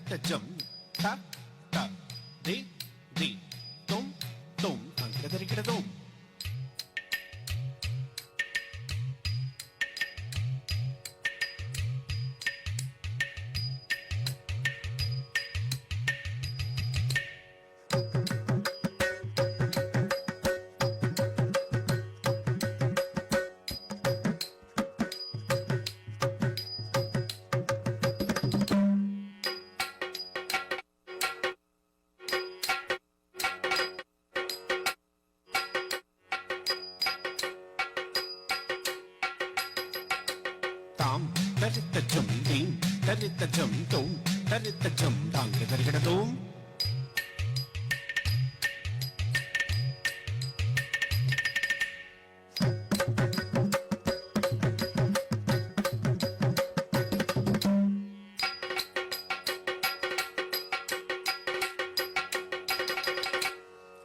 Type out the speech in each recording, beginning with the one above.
the jump, ta, ta, di, dum, dum, tanka da rikida dum. Tarita jum ding, tarita jum dum, tarita jum dang, tarita dum.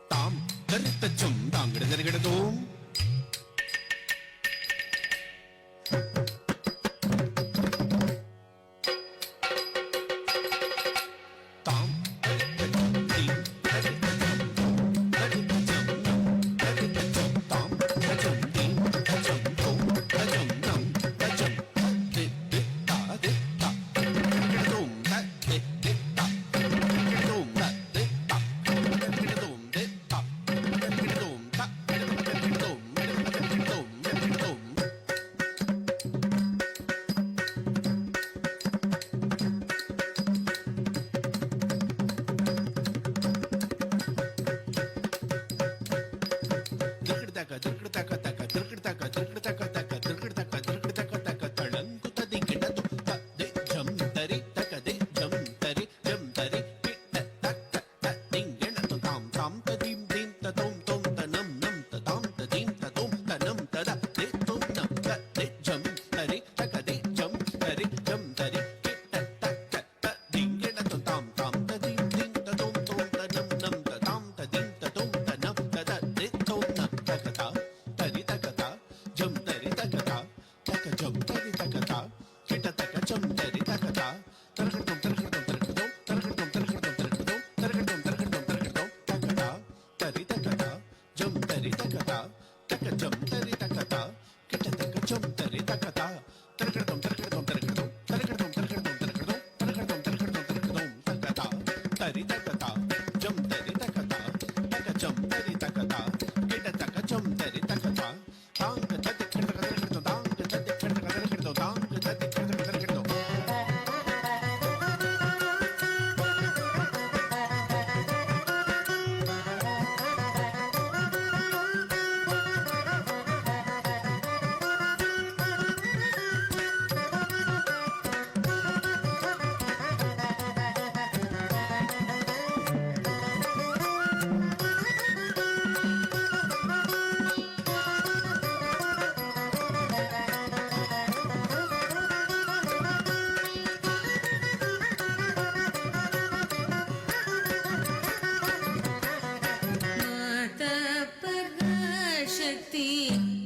Tam, tarita jum dang, tarita dum.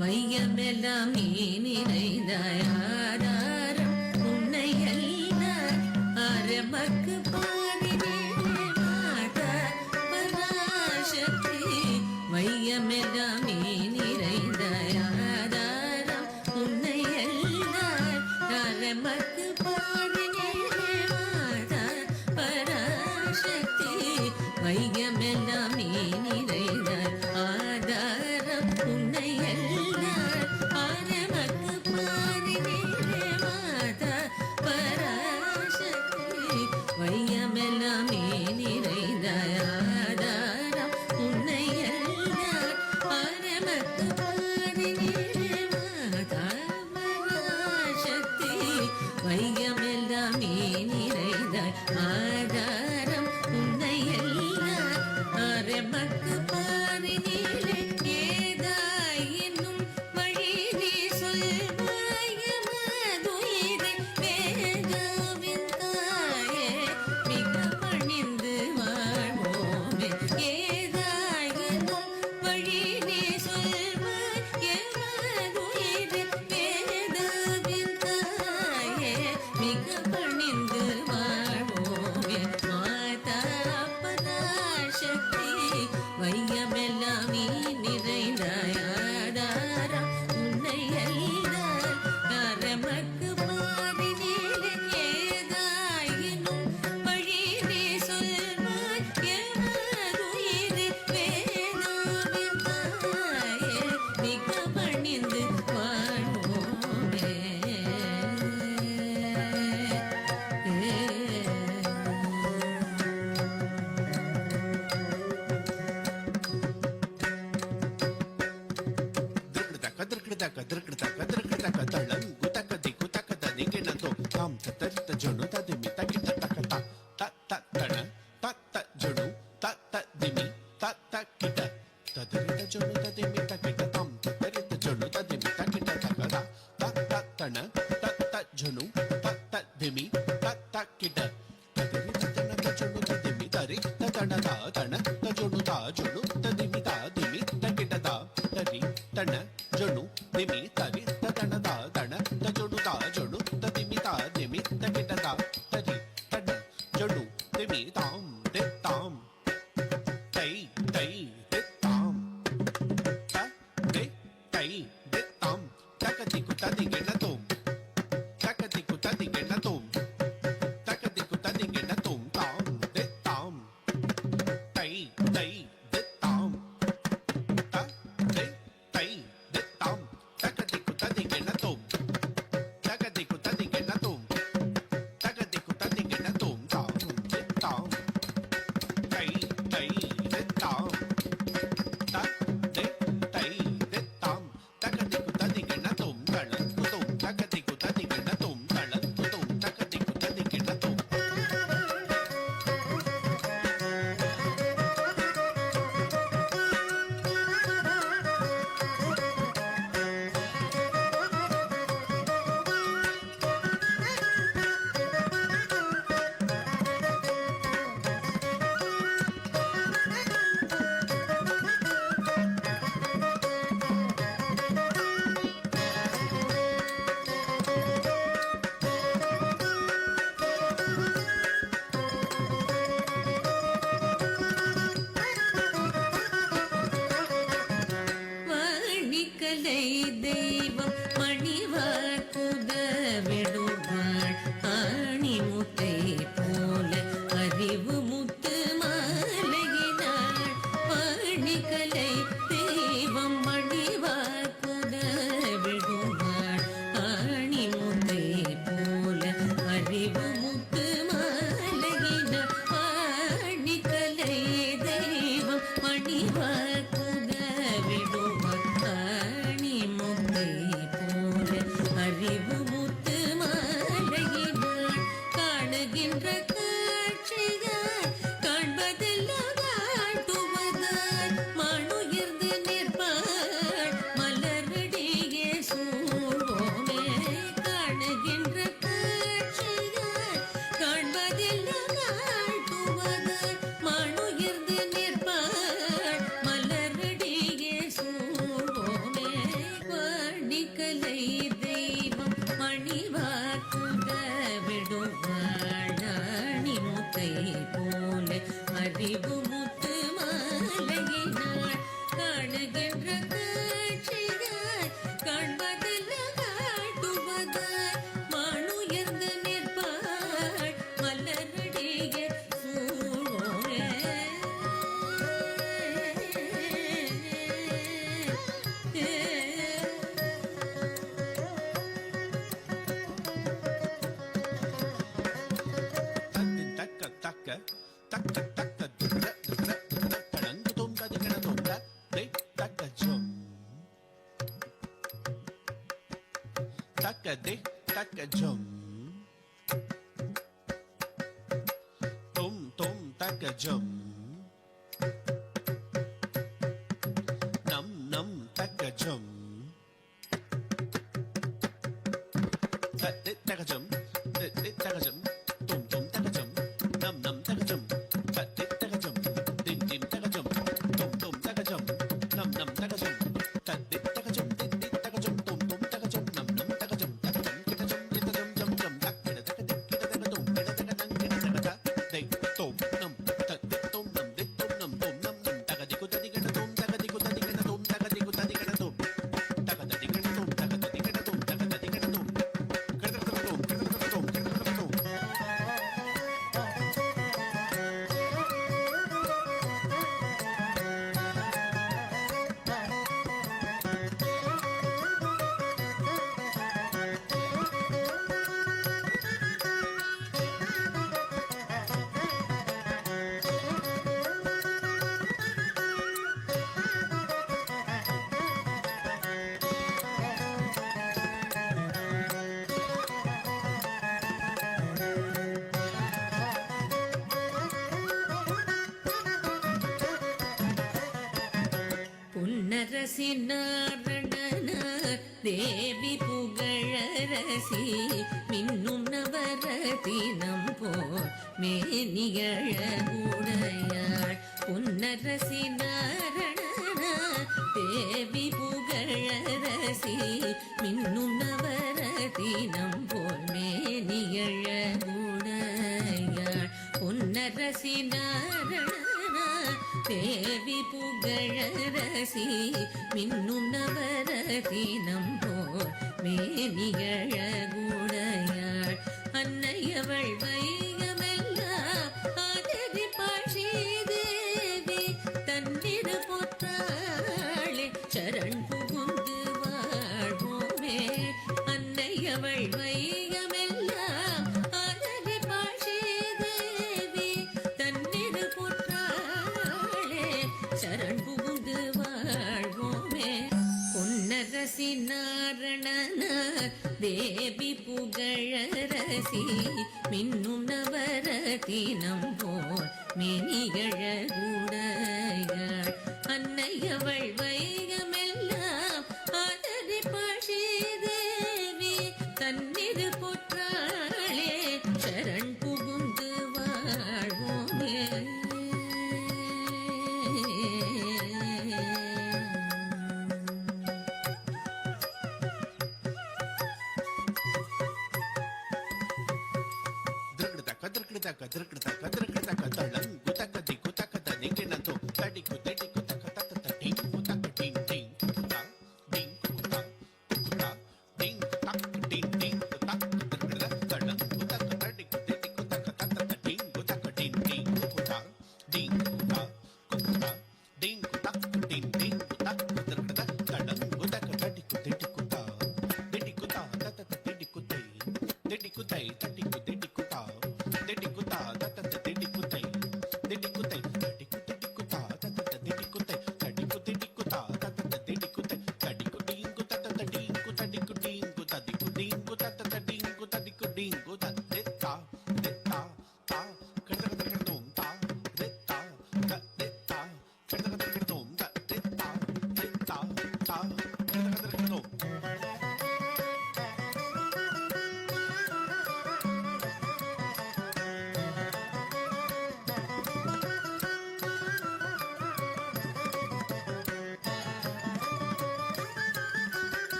வையமெல்லாம் நிறைந்தாயாதாரம் உன்னை அல்ல அரமக்கு பாதினே மாதா பராசக்தி வையமெல்லாம் நிறைந்தாயாதாரம் உன்னை அல்ல அரமக்கு பாதினே மாதா பராசக்தி வையமெல்லாம் நிறைந்தாய் ஆதாரம் உன்னை அல்ல அரமக்கு பாதினே மாதா பராசக்தி வையமெல்லாம் நிறைந்தாய் ஆதாரம் உன்னை அல்ல அரமக்கு பாதினே மாதா பராசக்தி வையமெல்லாம் நிறைந்தாய் ஆதாரம் உன்னை அல்ல அரமக்கு பாதினிலே ஏதாயினும் வழி நீ சொல்வாயமதுயிரை வேதாவின் தாயே மிக பணிந்து வாழ்வோமே ஏதாயினும் வழி நீ சொல்வாயமதுயிரை வேதாவின் தாயே மிக பணிந்து வாழ்வோமே ತದ್ರಕೃತಕ ತದ್ರಕೃತಕ ತಳಂಗು ತಕ ದಿಕ್ಕು ತಕ ತದಿಗೆ ನಂತು ತಾಂ ತತ್ತರಿತ ಜಣು ತದಿಮಿ ತಗಿಟ ತಕ ತ ತ ತ ತಣ ತ ತ ಜಣು ತ ತ ದಿಮಿ ತ ತ ಕಿಟ ತದರಿತ ಜಣು ತದಿಮಿ ತಗಿಟ ತಾಂ ತತ್ತರಿತ ಜಣು ತದಿಮಿ ತಗಿಟ ತಕ ತ ತ ತ ತಣ ತ ತ ಜಣು ತ ತ ದಿಮಿ ತ ತ ಕಿಟ ತದರಿತ ತಣ ತ ಜಣು ತದಿಮಿ ತರಿ ತ ತಣ ತ ತಣ ತ ಜಣು ತ ಜಣು ತದಿಮಿ ತ ದಿಮಿ ತಗಿಟ ತ ತರಿ ತಣ ಜಣು ದಿಮಿ ತರಿ ತ ತಣ ತ ತಣ ತ ಜಣು ತ ಜಣು ತದಿಮಿ ತ ದಿಮಿ ತಗಿಟ ತ ತರಿ ತಣ ಜಣು ದಿಮಿ ತಾಂ ದೆ ತಾಂ ತೈ ತೈ ದೆ ತಾಂ ತ ದೆ ತೈ ದೆ ತಾಂ ತಕದಿಕು ತದಿಗೆ ನ ತುಂ ತಕದಿಕು ತದಿಗೆ ನ ತುಂ ತಕದಿಕು ತದಿಗೆ ನ ತುಂ ತಾಂ ದೆ ತಾಂ ತೈ ತೈ ದೆ ತಾಂ ತ ದೆ ತೈ ದೆ ತಾಂ ತಕದಿಕು ತದಿಗೆ ನ ತುಂ ತಕದಿಕು ತದಿಗೆ ನ ತುಂ ತಕದಿಕು ತದಿಗೆ ನ ತುಂ ತಾಂ ದೆ ತಾಂ ತೈ ತೈ ದೆ ತಾಂ ತ ದೆ ತೈ ದೆ ತಾಂ ತಕದಿಕು ತದಿಗೆ ನ ತುಂ ತಳಂಕು ತುಂ ತಕದಿಕು ತದಿಗೆ ನ ತುಂ ತಳಂಕು ತುಂ ತಕದಿಕು ತದಿಗೆ ನ ತುಂ வாணிக்கலை தெய்வம் மணிவாக்குத விடுவாள் ஆணி முத்தை போல அறிவு முத்து மாலையினாள் வாணிக்கலை தெய்வம் மணிவாக்குத விடுவாள் ஆணி முத்தை போல அறிவு முத்து மாலையினாள் வாணிக்கலை தெய்வம் மணிவாக்குத விடுவாள் ஆணி முத்தை போல அறிவு முத்து மாலையினாள் காணுகின்ற காட்சியாய் காண்பதெல்லாம் காட்டுவதாய் மனுயிர்ந்து நிற்பாள் மலரடியே சூழ்வோமே காணுகின்ற காட்சியாய் காண்பதெல்லாம் காட்டுவதாய் மனுயிர்ந்து நிற்பாள் மலரடியே சூழ்வோமே வாணிக்கலை தெய்வம் மணிவாக்குத விடுவாள் ஆணி முத்தை போல அறிவு முத்து மாலையினாள் காணுகின்ற காட்சியாய் காண்பதெல்லாம் காட்டுவதாய் மனுயர்ந்து நிற்பாள் மலரடியே சூழ்வோமே தத்தின் தக்க தக்க தக்க தக்க துர துர துர தளங்கு தும் ததிகண தும் த தை தக்க ஜம் தக்க தை தக்க ஜம் தும் தும் தக்க ஜம் நம் நம் தக்க ஜம் தக்க ஜம் தக்க ஜம் தும் தும் தக்க ஜம் நம் நம் தக்க ஜம் தக்க ஜம் திம் திம் தக்க ஜம் தும் தும் தக்க ஜம் நம் நம் தக்க ஜம் தக்க ஜம் தக்க ஜம் தும் தும் தக்க ஜம் நம் நம் தக்க ஜம் கிட்ட ஜம் கிட்ட ஜம் ஜம் ஜம் தக்க கிட தக்க திக் கிட தக்க தும் கிட தக்க நங் கிட தக்க தை தும் நம் தக்க நாரண தேவி புகழரசி மின்னும் நவரத்தினம் போல் மேனியழ உடையாள் பொன்னரசி நாரண தேவி புகழரசி மின்னும் நவரத்தினம் போல் மேனியழ உடையாள் பொன்னரசி நாரண தேவி புகழரசி மின்னும் நவரத்தினம் போல் மேனியழகுடையாள் அன்னையவள் வையமெல்லாம் ஆதரிப்பாள் ஸ்ரீதேவி தன்னிரு போற்றாளே சரண் புகுந்து வாழ்வோமே அன்னையவள் வையமெல்லாம் ஆதரிப்பாள் ஸ்ரீதேவி தன்னிரு போற்றாளே சரண் புகுந்து வாழ்வோமே பொன்னரசி நாரணன தேவி புகழரசி மின்னும் நவரத்தினம் போல் மேனியழகுடையாள் அன்னையவள் வையமெல்லாம் ஆதரிப்பாள் ஸ்ரீதேவி தன்னிரு போற்றாளே சரண் புகுந்து வாழ்வோமே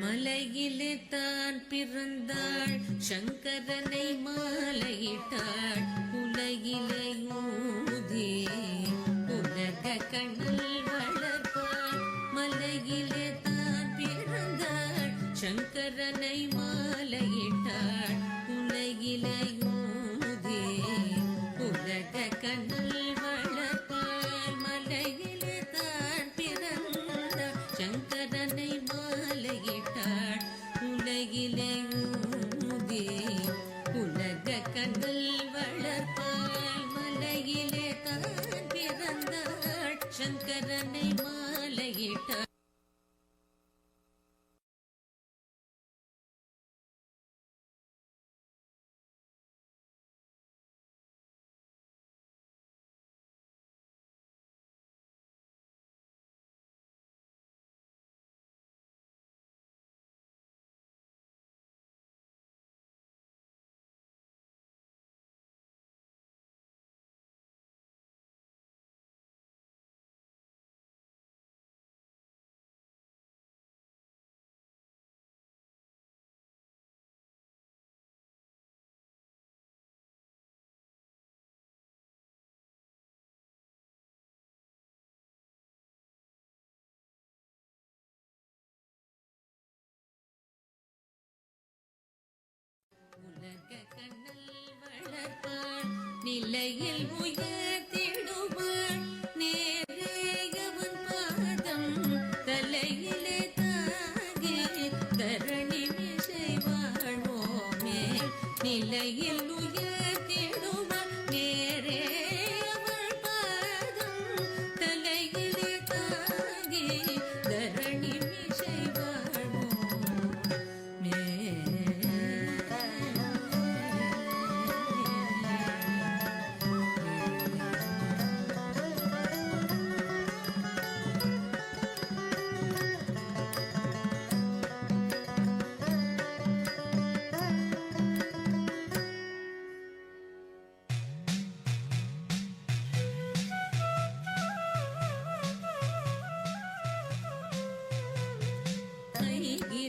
மலையிலே தான் பிறந்தாள் சங்கரனை மாலையிட்டாள் உலகிலே ஊதி உலக கண்ணல் வளர்ப்பாள் மலையிலே தான் பிறந்தாள் சங்கரனை மாலையிட்டாள் உலகிலே ஊதி உலக கண்ணல் வளர்ப்பாள் மலையிலே தான் பிறந்தாள் சங்கரனை மாலையிட்டாள் உலகிலே ஊதி உலக கண்ணல் வளர்ப்பாள் மலையிலே தான் பிறந்தாள் சங்கரனை மாலையிட்டாள் உலக கண்ணல் வளர்ப்பாள் நிலையில் உயர்த்திடுவாள் நேரேயவன் பாதம் தலையிலே தாகி தரணி மிசை வாழ்வோமே நிலையில் உயர்த்திடுவாள்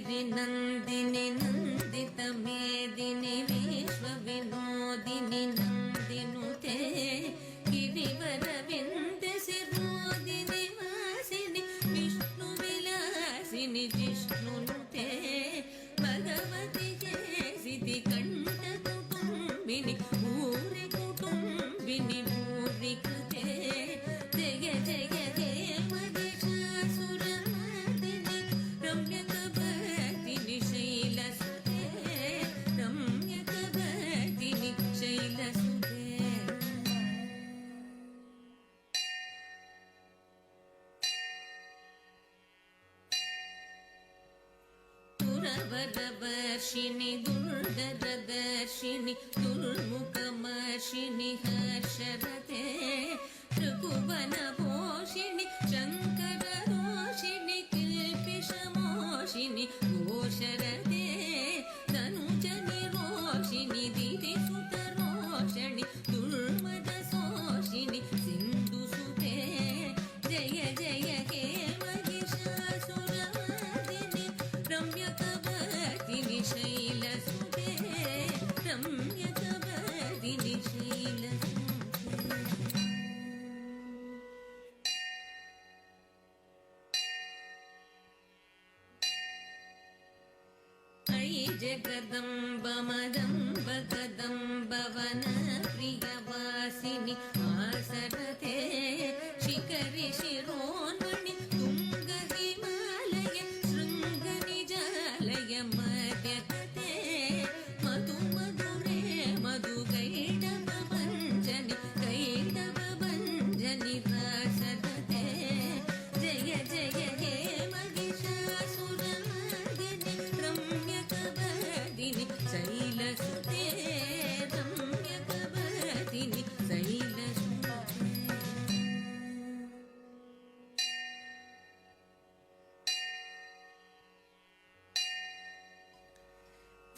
गिरिनन्दिनि नन्दित मेदिनि विश्वविनोदिनि नन्दिनुते गिरिवरविन्द शिरोदिनि वासिनि विष्णुविलासिनि जिष्णुनुते भगवति जयसिति कण्ठ कुटुम्बिनि भूरि कुटुम्बिनि भूरि कृते जय जय हे महिषासुरमर्दिनि रम्यकपर्दिनि शैलसुते रम्यकपर्दिनि शैलसुते दुरवरवर्षिणि दुर्धरदर्शिनि दुर्मुखमर्षिणि हर्षरते त्रिभुवनपोषिणि शङ्करदोषिणि किल्पिषमोषिणि घोषरते तनुजनि रोषिणि दिदिसुतरोषिणि दुर्मदशोषिणि सिन्धुसुते जय जय हे महिषासुरमर्दिनि रम्यकपर्दिनि शैलसुते रम्यकपर्दिनि शैलसुते अयि जगदम्ब मदम्ब कदम्ब वन प्रियवासिनि आसरते शिखरि शिरोन्मणि तुङ्ग हिमालय शृङ्ग निजालय मध्यकते मधु मधुरे मधु कैडव भञ्जनि रासरते जय जय हे महिषासुरमर्दिनि रम्यकपर्दिनि शैलसुते रम्यकपर्दिनि शैलसुते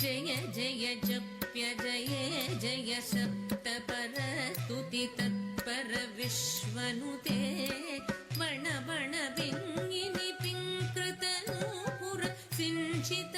जय जय जप्य जय जय सप्तपरस्तुति तत्पर विश्वनुते बण बण बिङ्गिनि पिङ्कृतनूपुर सिञ्चित